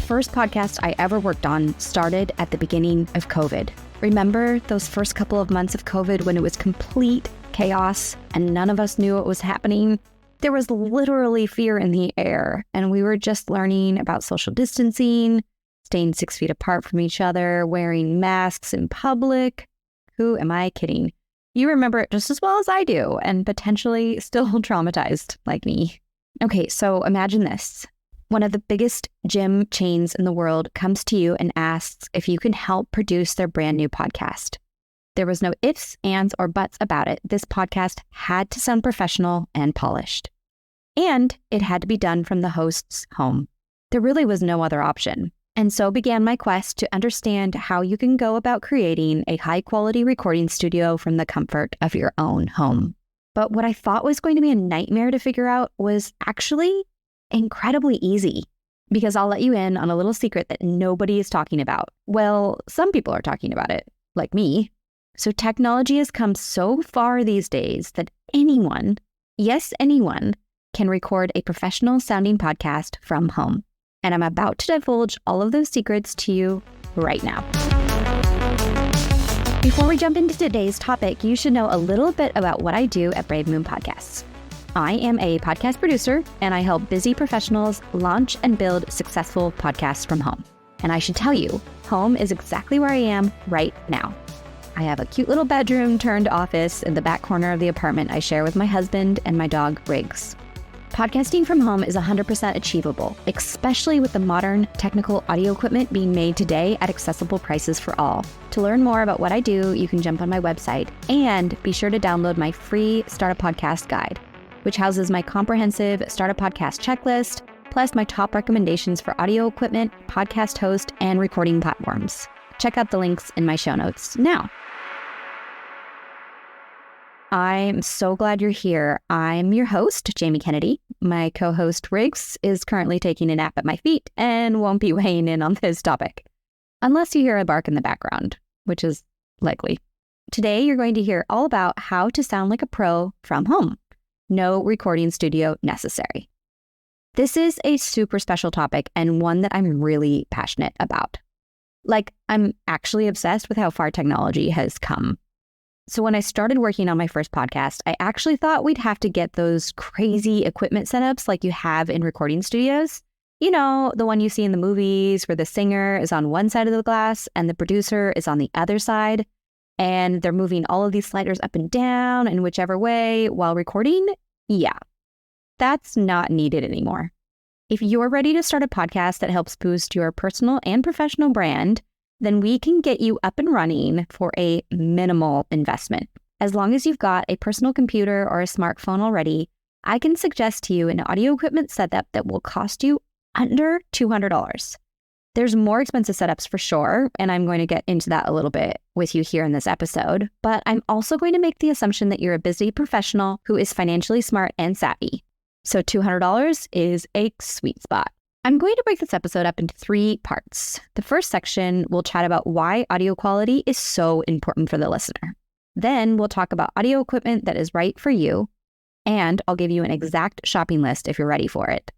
first podcast I ever worked on started at the beginning of COVID. Remember those first couple of months of COVID when it was complete chaos and none of us knew what was happening? There was literally fear in the air, and we were just learning about social distancing, staying 6 feet apart from each other, wearing masks in public. Who am I kidding? You remember it just as well as I do, and potentially still traumatized like me. Okay, so imagine this. One of the biggest gym chains in the world comes to you and asks if you can help produce their brand new podcast. There was no ifs, ands, or buts about it. This podcast had to sound professional and polished. And it had to be done from the host's home. There really was no other option. And so began my quest to understand how you can go about creating a high-quality recording studio from the comfort of your own home. But what I thought was going to be a nightmare to figure out was actually incredibly easy. Because I'll let you in on a little secret that nobody is talking about. Well, some people are talking about it, like me. So technology has come so far these days that anyone, yes, anyone, can record a professional sounding podcast from home. And I'm about to divulge all of those secrets to you right now. Before we jump into today's topic, you should know a little bit about what I do at Brave Moon Podcasts. I am a podcast producer, and I help busy professionals launch and build successful podcasts from home. And I should tell you, home is exactly where I am right now. I have a cute little bedroom turned office in the back corner of the apartment I share with my husband and my dog, Riggs. Podcasting from home is 100% achievable, especially with the modern technical audio equipment being made today at accessible prices for all. To learn more about what I do, you can jump on my website and be sure to download my free Start a Podcast guide, which houses my comprehensive Start a Podcast checklist, plus my top recommendations for audio equipment, podcast host, and recording platforms. Check out the links in my show notes now. I'm so glad you're here. I'm your host, Jamie Kennedy. My co-host, Riggs, is currently taking a nap at my feet and won't be weighing in on this topic. Unless you hear a bark in the background, which is likely. Today, you're going to hear all about how to sound like a pro from home. No recording studio necessary. This is a super special topic and one that I'm really passionate about. I'm actually obsessed with how far technology has come. So when I started working on my first podcast, I actually thought we'd have to get those crazy equipment setups like you have in recording studios. You know, the one you see in the movies where the singer is on one side of the glass and the producer is on the other side, and they're moving all of these sliders up and down in whichever way while recording. Yeah, that's not needed anymore. If you're ready to start a podcast that helps boost your personal and professional brand, then we can get you up and running for a minimal investment. As long as you've got a personal computer or a smartphone already, I can suggest to you an audio equipment setup that will cost you under $200. There's more expensive setups for sure, and I'm going to get into that a little bit with you here in this episode, but I'm also going to make the assumption that you're a busy professional who is financially smart and savvy. So $200 is a sweet spot. I'm going to break this episode up into 3 parts. The first section, we'll chat about why audio quality is so important for the listener. Then we'll talk about audio equipment that is right for you, and I'll give you an exact shopping list if you're ready for it.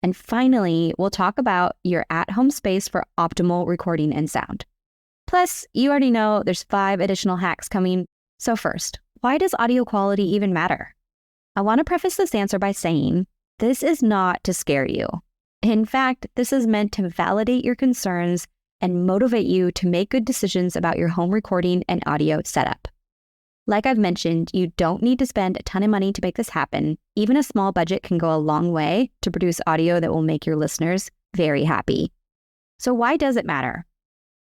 And finally, we'll talk about your at-home space for optimal recording and sound. Plus, you already know there's 5 additional hacks coming. So first, why does audio quality even matter? I want to preface this answer by saying, this is not to scare you. In fact, this is meant to validate your concerns and motivate you to make good decisions about your home recording and audio setup. Like I've mentioned, you don't need to spend a ton of money to make this happen. Even a small budget can go a long way to produce audio that will make your listeners very happy. So why does it matter?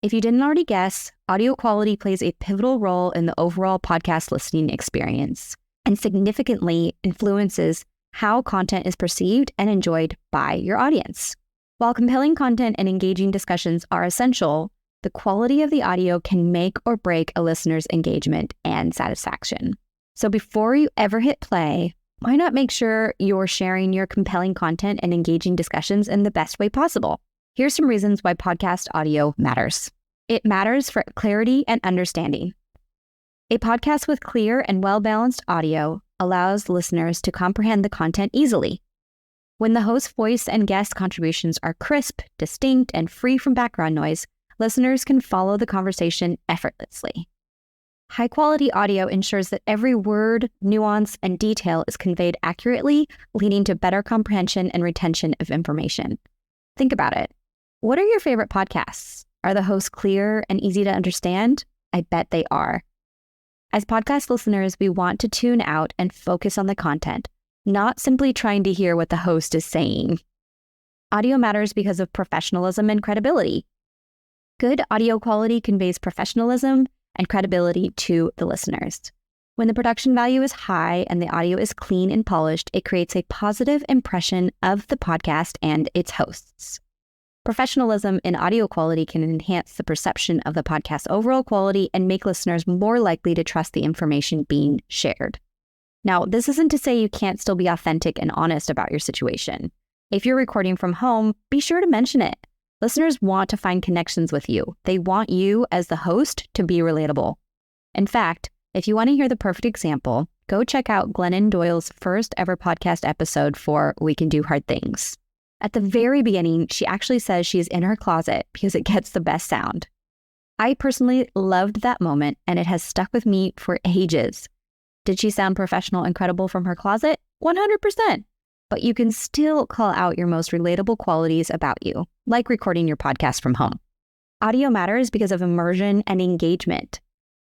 If you didn't already guess, audio quality plays a pivotal role in the overall podcast listening experience and significantly influences how content is perceived and enjoyed by your audience. While compelling content and engaging discussions are essential, the quality of the audio can make or break a listener's engagement and satisfaction. So before you ever hit play, why not make sure you're sharing your compelling content and engaging discussions in the best way possible? Here's some reasons why podcast audio matters. It matters for clarity and understanding. A podcast with clear and well-balanced audio allows listeners to comprehend the content easily. When the host's voice and guest contributions are crisp, distinct, and free from background noise, listeners can follow the conversation effortlessly. High-quality audio ensures that every word, nuance, and detail is conveyed accurately, leading to better comprehension and retention of information. Think about it. What are your favorite podcasts? Are the hosts clear and easy to understand? I bet they are. As podcast listeners, we want to tune out and focus on the content, not simply trying to hear what the host is saying. Audio matters because of professionalism and credibility. Good audio quality conveys professionalism and credibility to the listeners. When the production value is high and the audio is clean and polished, it creates a positive impression of the podcast and its hosts. Professionalism in audio quality can enhance the perception of the podcast's overall quality and make listeners more likely to trust the information being shared. Now, this isn't to say you can't still be authentic and honest about your situation. If you're recording from home, be sure to mention it. Listeners want to find connections with you. They want you as the host to be relatable. In fact, if you want to hear the perfect example, go check out Glennon Doyle's first ever podcast episode for We Can Do Hard Things. At the very beginning, she actually says she is in her closet because it gets the best sound. I personally loved that moment, and it has stuck with me for ages. Did she sound professional and credible from her closet? 100%. But you can still call out your most relatable qualities about you, like recording your podcast from home. Audio matters because of immersion and engagement.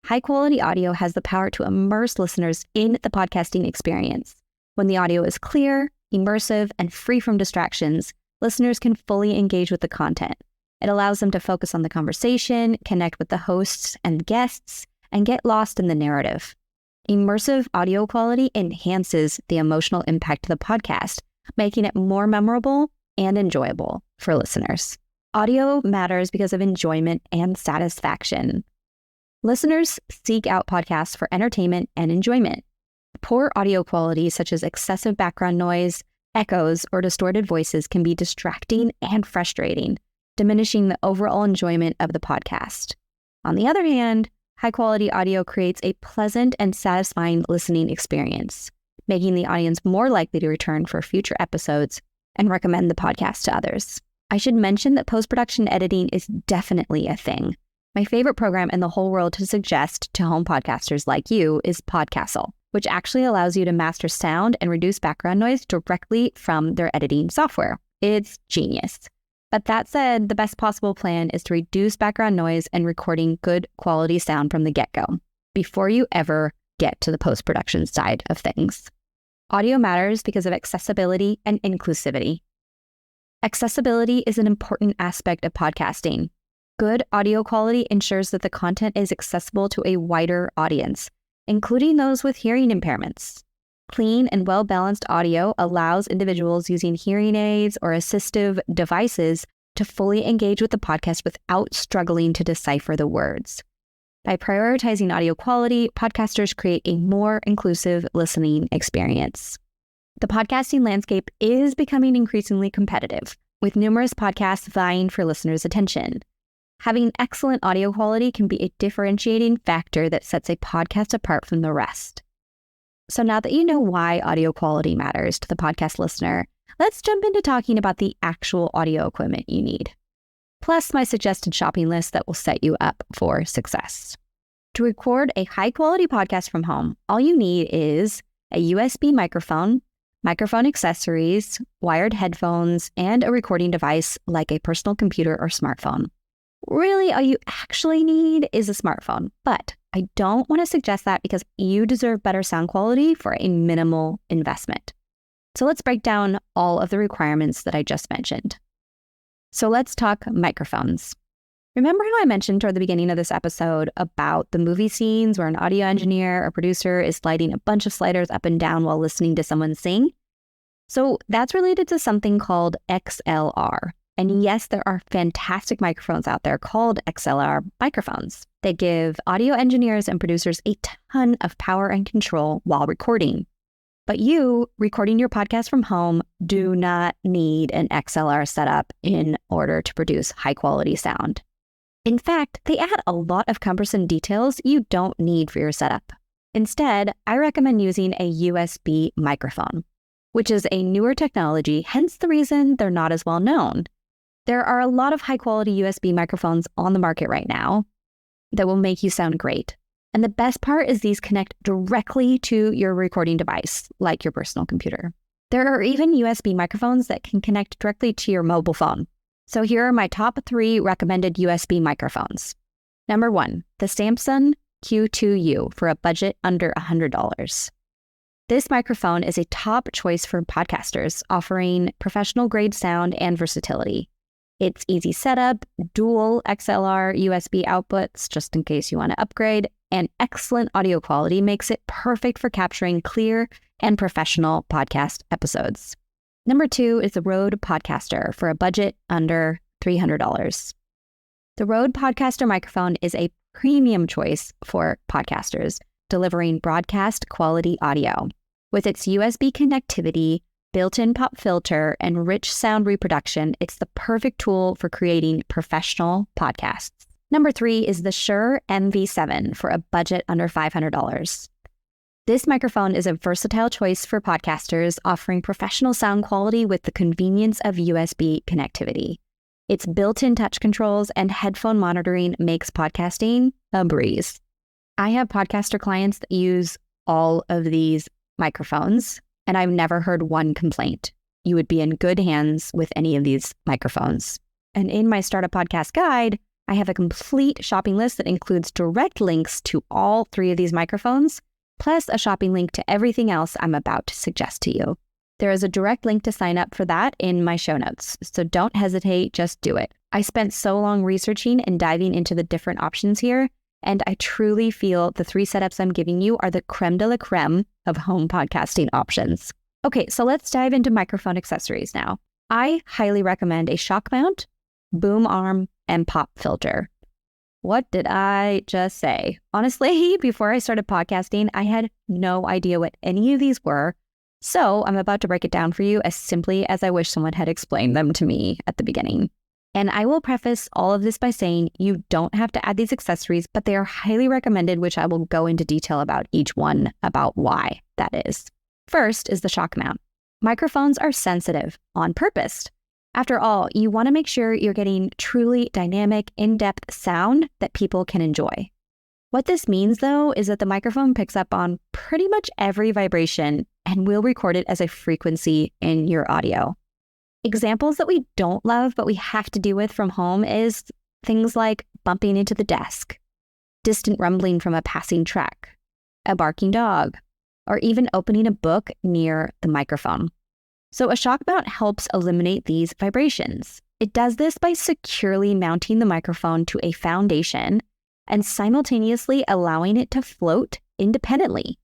High-quality audio has the power to immerse listeners in the podcasting experience. When the audio is clear, immersive, and free from distractions, listeners can fully engage with the content. It allows them to focus on the conversation, connect with the hosts and guests, and get lost in the narrative. Immersive audio quality enhances the emotional impact of the podcast, making it more memorable and enjoyable for listeners. Audio matters because of enjoyment and satisfaction. Listeners seek out podcasts for entertainment and enjoyment. Poor audio quality, such as excessive background noise, echoes, or distorted voices, can be distracting and frustrating, diminishing the overall enjoyment of the podcast. On the other hand, high-quality audio creates a pleasant and satisfying listening experience, making the audience more likely to return for future episodes and recommend the podcast to others. I should mention that post-production editing is definitely a thing. My favorite program in the whole world to suggest to home podcasters like you is Podcastle, which actually allows you to master sound and reduce background noise directly from their editing software. It's genius. But that said, the best possible plan is to reduce background noise and recording good quality sound from the get-go, before you ever get to the post-production side of things. Audio matters because of accessibility and inclusivity. Accessibility is an important aspect of podcasting. Good audio quality ensures that the content is accessible to a wider audience, including those with hearing impairments. Clean and well-balanced audio allows individuals using hearing aids or assistive devices to fully engage with the podcast without struggling to decipher the words. By prioritizing audio quality, podcasters create a more inclusive listening experience. The podcasting landscape is becoming increasingly competitive, with numerous podcasts vying for listeners' attention. Having excellent audio quality can be a differentiating factor that sets a podcast apart from the rest. So now that you know why audio quality matters to the podcast listener, let's jump into talking about the actual audio equipment you need, plus my suggested shopping list that will set you up for success. To record a high-quality podcast from home, all you need is a USB microphone, microphone accessories, wired headphones, and a recording device like a personal computer or smartphone. Really, all you actually need is a smartphone, but I don't want to suggest that because you deserve better sound quality for a minimal investment. So let's break down all of the requirements that I just mentioned. So let's talk microphones. Remember how I mentioned toward the beginning of this episode about the movie scenes where an audio engineer or producer is sliding a bunch of sliders up and down while listening to someone sing? So that's related to something called XLR. And yes, there are fantastic microphones out there called XLR microphones. They give audio engineers and producers a ton of power and control while recording. But you, recording your podcast from home, do not need an XLR setup in order to produce high quality sound. In fact, they add a lot of cumbersome details you don't need for your setup. Instead, I recommend using a USB microphone, which is a newer technology, hence the reason they're not as well known. There are a lot of high-quality USB microphones on the market right now that will make you sound great. And the best part is these connect directly to your recording device, like your personal computer. There are even USB microphones that can connect directly to your mobile phone. So here are my top 3 recommended USB microphones. Number 1, the Samson Q2U for a budget under $100. This microphone is a top choice for podcasters, offering professional-grade sound and versatility. It's easy setup, dual XLR USB outputs, just in case you want to upgrade, and excellent audio quality makes it perfect for capturing clear and professional podcast episodes. Number 2 is the Rode Podcaster for a budget under $300. The Rode Podcaster microphone is a premium choice for podcasters, delivering broadcast quality audio. With its USB connectivity, built-in pop filter, and rich sound reproduction, it's the perfect tool for creating professional podcasts. Number 3 is the Shure MV7 for a budget under $500. This microphone is a versatile choice for podcasters, offering professional sound quality with the convenience of USB connectivity. Its built-in touch controls and headphone monitoring makes podcasting a breeze. I have podcaster clients that use all of these microphones, and I've never heard one complaint. You would be in good hands with any of these microphones. And in my Startup Podcast Guide, I have a complete shopping list that includes direct links to all 3 of these microphones, plus a shopping link to everything else I'm about to suggest to you. There is a direct link to sign up for that in my show notes, so don't hesitate, just do it. I spent so long researching and diving into the different options here, and I truly feel the 3 setups I'm giving you are the creme de la creme of home podcasting options. Okay, so let's dive into microphone accessories now. I highly recommend a shock mount, boom arm, and pop filter. What did I just say? Honestly, before I started podcasting, I had no idea what any of these were. So I'm about to break it down for you as simply as I wish someone had explained them to me at the beginning. And I will preface all of this by saying you don't have to add these accessories, but they are highly recommended, which I will go into detail about each one, about why that is. First is the shock mount. Microphones are sensitive on purpose. After all, you want to make sure you're getting truly dynamic, in-depth sound that people can enjoy. What this means, though, is that the microphone picks up on pretty much every vibration and will record it as a frequency in your audio. Examples that we don't love but we have to deal with from home is things like bumping into the desk, distant rumbling from a passing truck, a barking dog, or even opening a book near the microphone. So a shock mount helps eliminate these vibrations. It does this by securely mounting the microphone to a foundation and simultaneously allowing it to float independently.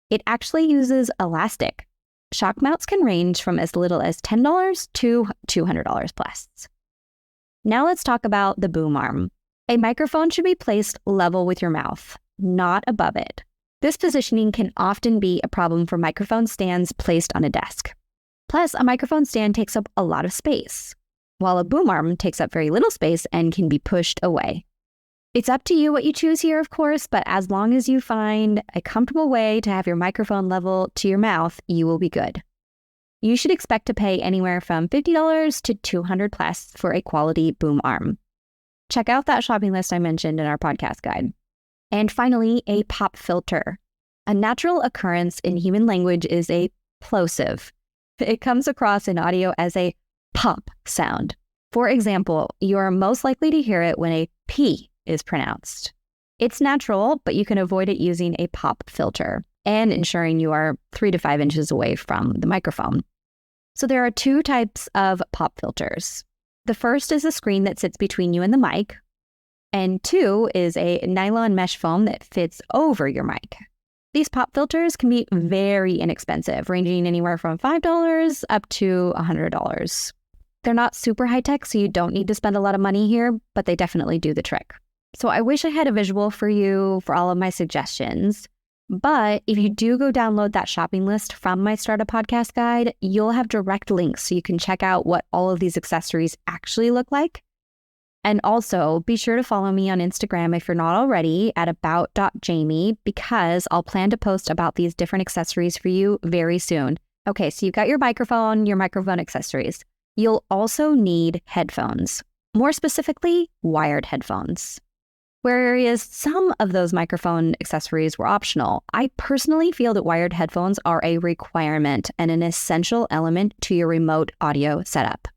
It actually uses elastic. Shock mounts can range from as little as $10 to $200 plus. Now let's talk about the boom arm. A microphone should be placed level with your mouth, not above it. This positioning can often be a problem for microphone stands placed on a desk. Plus, a microphone stand takes up a lot of space, while a boom arm takes up very little space and can be pushed away. It's up to you what you choose here, of course, but as long as you find a comfortable way to have your microphone level to your mouth, you will be good. You should expect to pay anywhere from $50 to $200 plus for a quality boom arm. Check out that shopping list I mentioned in our podcast guide. And finally, a pop filter. A natural occurrence in human language is a plosive. It comes across in audio as a pop sound. For example, you are most likely to hear it when a P is pronounced. It's natural, but you can avoid it using a pop filter and ensuring you are 3 to 5 inches away from the microphone. So there are 2 types of pop filters. The first is a screen that sits between you and the mic, and 2 is a nylon mesh foam that fits over your mic. These pop filters can be very inexpensive, ranging anywhere from $5 up to $100. They're not super high-tech, so you don't need to spend a lot of money here, but they definitely do the trick. So I wish I had a visual for you for all of my suggestions, but if you do go download that shopping list from my Startup Podcast Guide, you'll have direct links so you can check out what all of these accessories actually look like. And also, be sure to follow me on Instagram if you're not already at about.jamie, because I'll plan to post about these different accessories for you very soon. Okay, so you've got your microphone accessories. You'll also need headphones, more specifically, wired headphones. Whereas some of those microphone accessories were optional, I personally feel that wired headphones are a requirement and an essential element to your remote audio setup.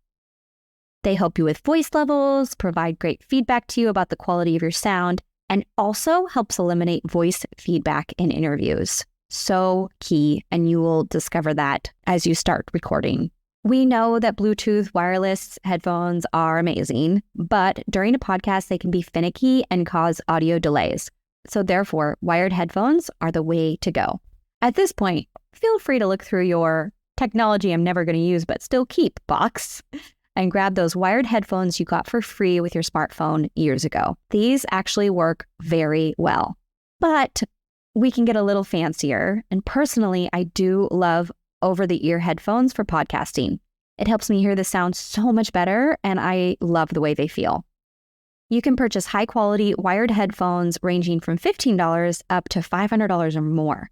They help you with voice levels, provide great feedback to you about the quality of your sound, and also helps eliminate voice feedback in interviews. So key, and you will discover that as you start recording. We know that Bluetooth wireless headphones are amazing, but during a podcast, they can be finicky and cause audio delays. So therefore, wired headphones are the way to go. At this point, feel free to look through your technology I'm never going to use, but still keep box and grab those wired headphones you got for free with your smartphone years ago. These actually work very well, but we can get a little fancier. And personally, I do love over-the-ear headphones for podcasting. It helps me hear the sound so much better, and I love the way they feel. You can purchase high-quality wired headphones ranging from $15 up to $500 or more.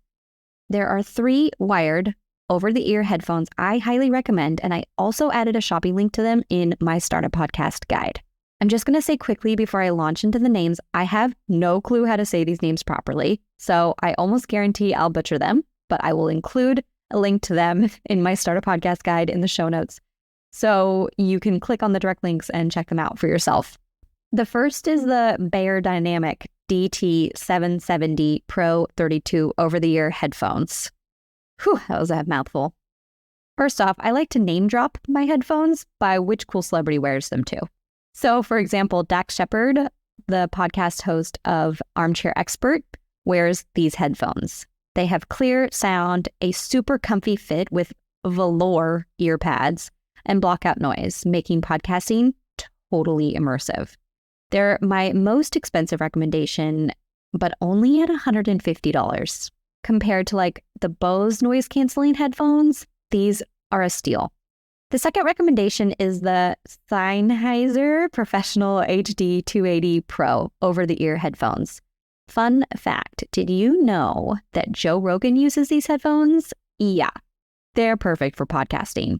There are 3 wired over-the-ear headphones I highly recommend, and I also added a shopping link to them in my Startup Podcast guide. I'm just going to say quickly before I launch into the names, I have no clue how to say these names properly, so I almost guarantee I'll butcher them, but I will include a link to them in my Startup Podcast guide in the show notes, so you can click on the direct links and check them out for yourself. The first is the Beyerdynamic DT770 Pro 32 over-the-ear headphones. Whew, that was a mouthful. First off, I like to name drop my headphones by which cool celebrity wears them too. So for example, Dax Shepard, the podcast host of Armchair Expert, wears these headphones. They have clear sound, a super comfy fit with velour ear pads, and block out noise, making podcasting totally immersive. They're my most expensive recommendation, but only at $150. Compared to like the Bose noise canceling headphones, these are a steal. The second recommendation is the Sennheiser Professional HD 280 Pro over-the-ear headphones. Fun fact, did you know that Joe Rogan uses these headphones? Yeah, they're perfect for podcasting.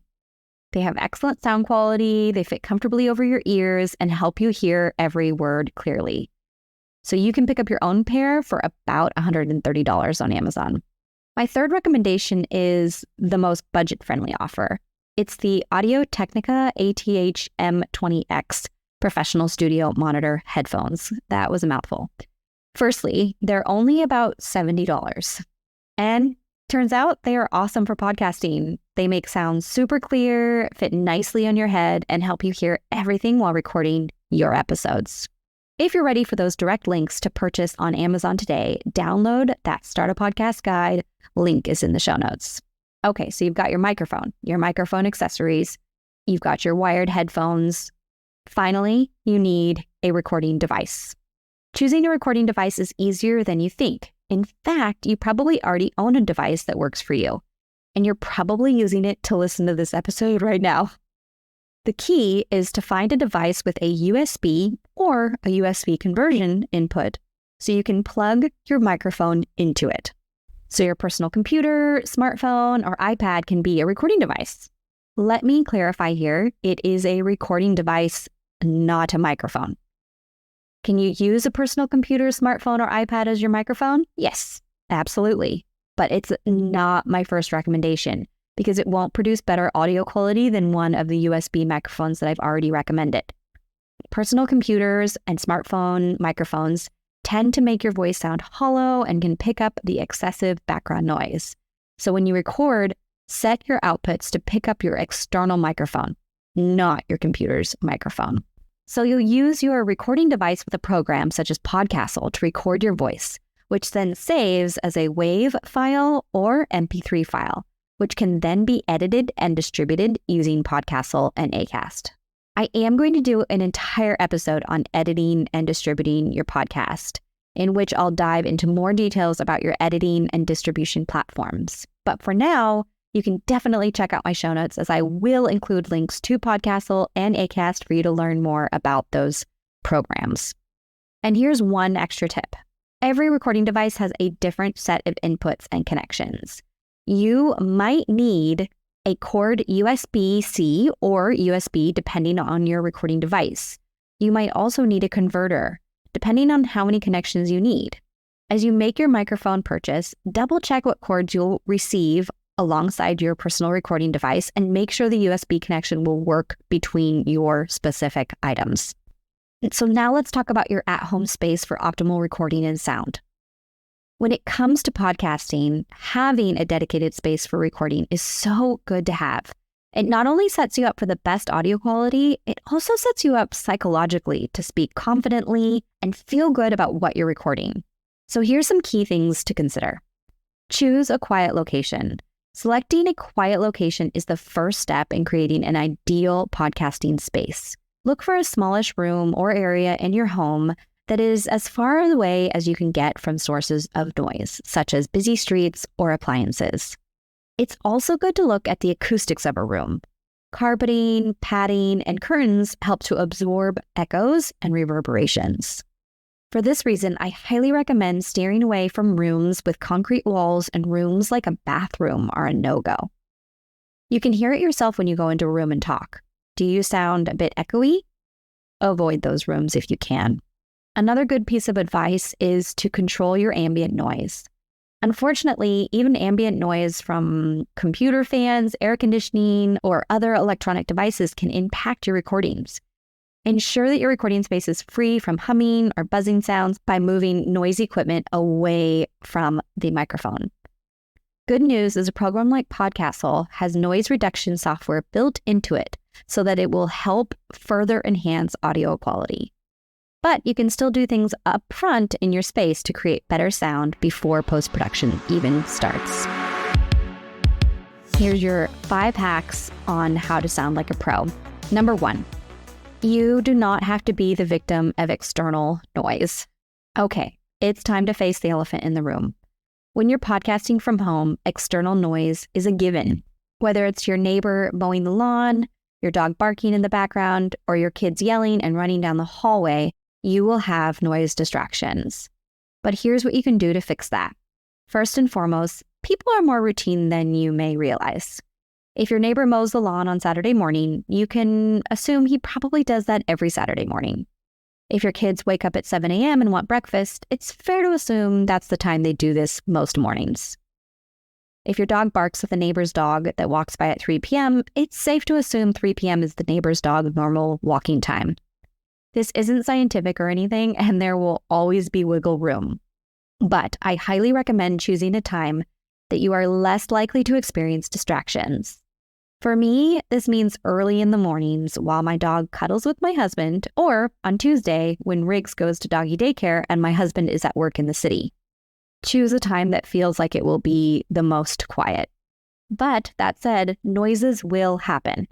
They have excellent sound quality, they fit comfortably over your ears, and help you hear every word clearly. So you can pick up your own pair for about $130 on Amazon. My third recommendation is the most budget-friendly offer. It's the Audio-Technica ATH M20X Professional Studio Monitor headphones. That was a mouthful. Firstly, they're only about $70. And turns out they are awesome for podcasting. They make sound super clear, fit nicely on your head, and help you hear everything while recording your episodes. If you're ready for those direct links to purchase on Amazon today, download that Startup Podcast guide. Link is in the show notes. Okay, so you've got your microphone accessories, you've got your wired headphones. Finally, you need a recording device. Choosing a recording device is easier than you think. In fact, you probably already own a device that works for you, and you're probably using it to listen to this episode right now. The key is to find a device with a USB or a USB conversion input so you can plug your microphone into it. So your personal computer, smartphone, or iPad can be a recording device. Let me clarify here, it is a recording device, not a microphone. Can you use a personal computer, smartphone, or iPad as your microphone? Yes, absolutely. But it's not my first recommendation because it won't produce better audio quality than one of the USB microphones that I've already recommended. Personal computers and smartphone microphones tend to make your voice sound hollow and can pick up the excessive background noise. So when you record, set your outputs to pick up your external microphone, not your computer's microphone. So you'll use your recording device with a program such as Podcastle to record your voice, which then saves as a WAV file or MP3 file, which can then be edited and distributed using Podcastle and Acast. I am going to do an entire episode on editing and distributing your podcast, in which I'll dive into more details about your editing and distribution platforms. But for now, you can definitely check out my show notes as I will include links to Podcastle and Acast for you to learn more about those programs. And here's one extra tip. Every recording device has a different set of inputs and connections. You might need a cord USB-C or USB depending on your recording device. You might also need a converter, depending on how many connections you need. As you make your microphone purchase, double check what cords you'll receive alongside your personal recording device and make sure the USB connection will work between your specific items. So now let's talk about your at-home space for optimal recording and sound. When it comes to podcasting, having a dedicated space for recording is so good to have. It not only sets you up for the best audio quality, it also sets you up psychologically to speak confidently and feel good about what you're recording. So here's some key things to consider. Choose a quiet location. Selecting a quiet location is the first step in creating an ideal podcasting space. Look for a smallish room or area in your home that is as far away as you can get from sources of noise, such as busy streets or appliances. It's also good to look at the acoustics of a room. Carpeting, padding, and curtains help to absorb echoes and reverberations. For this reason, I highly recommend steering away from rooms with concrete walls, and rooms like a bathroom are a no-go. You can hear it yourself when you go into a room and talk. Do you sound a bit echoey? Avoid those rooms if you can. Another good piece of advice is to control your ambient noise. Unfortunately, even ambient noise from computer fans, air conditioning, or other electronic devices can impact your recordings. Ensure that your recording space is free from humming or buzzing sounds by moving noisy equipment away from the microphone. Good news is a program like Podcastle has noise reduction software built into it so that it will help further enhance audio quality. But you can still do things up front in your space to create better sound before post-production even starts. Here's your 5 hacks on how to sound like a pro. Number 1. You do not have to be the victim of external noise. Okay, it's time to face the elephant in the room. When you're podcasting from home, external noise is a given. Whether it's your neighbor mowing the lawn, your dog barking in the background, or your kids yelling and running down the hallway, you will have noise distractions. But here's what you can do to fix that. First and foremost, people are more routine than you may realize. If your neighbor mows the lawn on Saturday morning, you can assume he probably does that every Saturday morning. If your kids wake up at 7 a.m. and want breakfast, it's fair to assume that's the time they do this most mornings. If your dog barks at the neighbor's dog that walks by at 3 p.m., it's safe to assume 3 p.m. is the neighbor's dog's normal walking time. This isn't scientific or anything, and there will always be wiggle room. But I highly recommend choosing a time that you are less likely to experience distractions. For me, this means early in the mornings while my dog cuddles with my husband, or on Tuesday when Riggs goes to doggy daycare and my husband is at work in the city. Choose a time that feels like it will be the most quiet. But that said, noises will happen.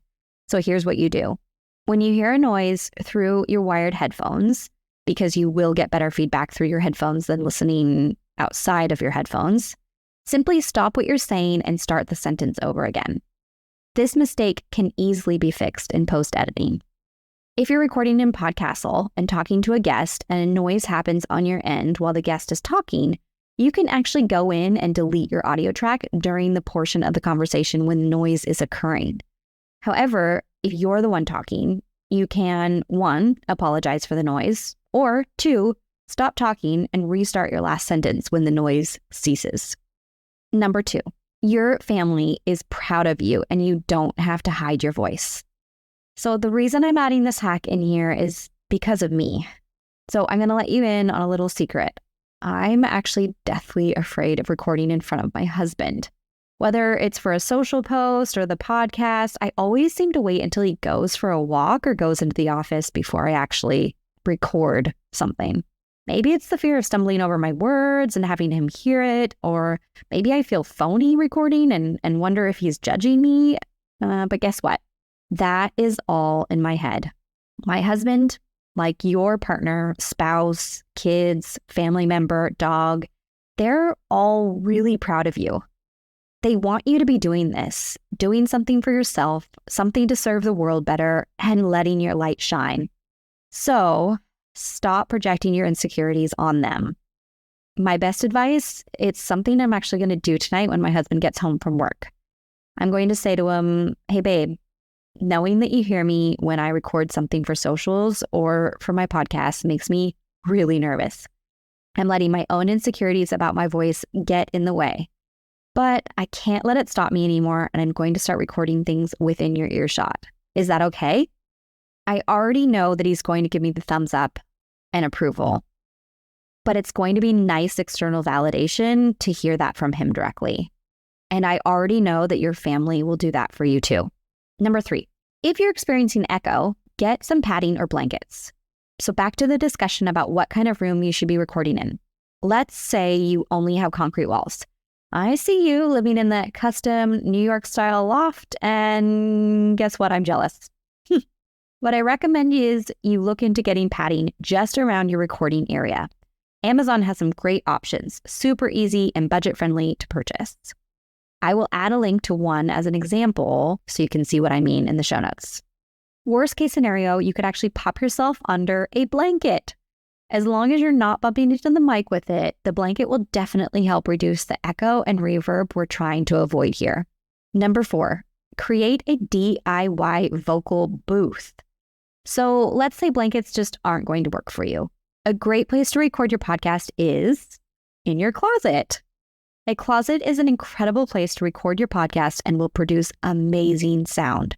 So here's what you do. When you hear a noise through your wired headphones, because you will get better feedback through your headphones than listening outside of your headphones, simply stop what you're saying and start the sentence over again. This mistake can easily be fixed in post-editing. If you're recording in Podcastle and talking to a guest and a noise happens on your end while the guest is talking, you can actually go in and delete your audio track during the portion of the conversation when noise is occurring. However, if you're the one talking, you can 1, apologize for the noise, or 2, stop talking and restart your last sentence when the noise ceases. Number 2, your family is proud of you and you don't have to hide your voice. So the reason I'm adding this hack in here is because of me. So I'm going to let you in on a little secret. I'm actually deathly afraid of recording in front of my husband. Whether it's for a social post or the podcast, I always seem to wait until he goes for a walk or goes into the office before I actually record something. Maybe it's the fear of stumbling over my words and having him hear it, or maybe I feel phony recording and wonder if he's judging me. But guess what? That is all in my head. My husband, like your partner, spouse, kids, family member, dog, they're all really proud of you. They want you to be doing this, doing something for yourself, something to serve the world better, and letting your light shine. So stop projecting your insecurities on them. My best advice, it's something I'm actually going to do tonight when my husband gets home from work. I'm going to say to him, hey, babe, knowing that you hear me when I record something for socials or for my podcast makes me really nervous. I'm letting my own insecurities about my voice get in the way. But I can't let it stop me anymore, and I'm going to start recording things within your earshot. Is that okay? I already know that he's going to give me the thumbs up and approval, but it's going to be nice external validation to hear that from him directly. And I already know that your family will do that for you too. Number 3, if you're experiencing echo, get some padding or blankets. So back to the discussion about what kind of room you should be recording in. Let's say you only have concrete walls. I see you living in that custom New York style loft, and guess what? I'm jealous. What I recommend is you look into getting padding just around your recording area. Amazon has some great options, super easy and budget friendly to purchase. I will add a link to one as an example so you can see what I mean in the show notes. Worst case scenario, you could actually pop yourself under a blanket. As long as you're not bumping into the mic with it, the blanket will definitely help reduce the echo and reverb we're trying to avoid here. Number 4, create a DIY vocal booth. So let's say blankets just aren't going to work for you. A great place to record your podcast is in your closet. A closet is an incredible place to record your podcast and will produce amazing sound.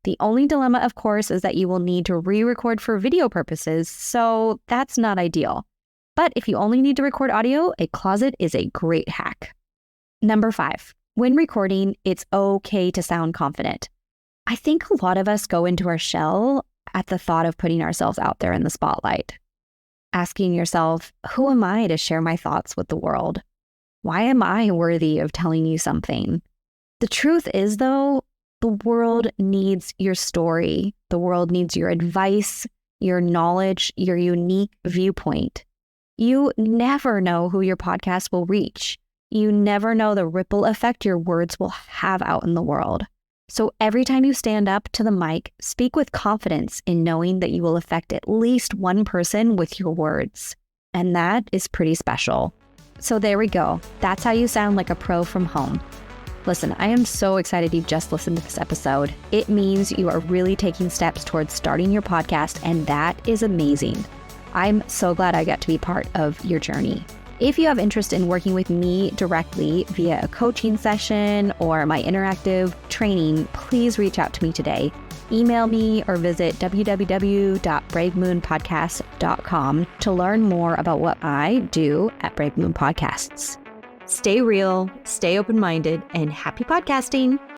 The only dilemma, of course, is that you will need to re-record for video purposes, so that's not ideal. But if you only need to record audio, a closet is a great hack. Number 5, when recording, it's okay to sound confident. I think a lot of us go into our shell at the thought of putting ourselves out there in the spotlight. Asking yourself, who am I to share my thoughts with the world? Why am I worthy of telling you something? The truth is, though, the world needs your story. The world needs your advice, your knowledge, your unique viewpoint. You never know who your podcast will reach. You never know the ripple effect your words will have out in the world. So every time you stand up to the mic, speak with confidence in knowing that you will affect at least one person with your words. And that is pretty special. So there we go. That's how you sound like a pro from home. Listen, I am so excited you just listened to this episode. It means you are really taking steps towards starting your podcast, and that is amazing. I'm so glad I got to be part of your journey. If you have interest in working with me directly via a coaching session or my interactive training, please reach out to me today. Email me or visit www.bravemoonpodcast.com to learn more about what I do at Brave Moon Podcasts. Stay real, stay open-minded, and happy podcasting.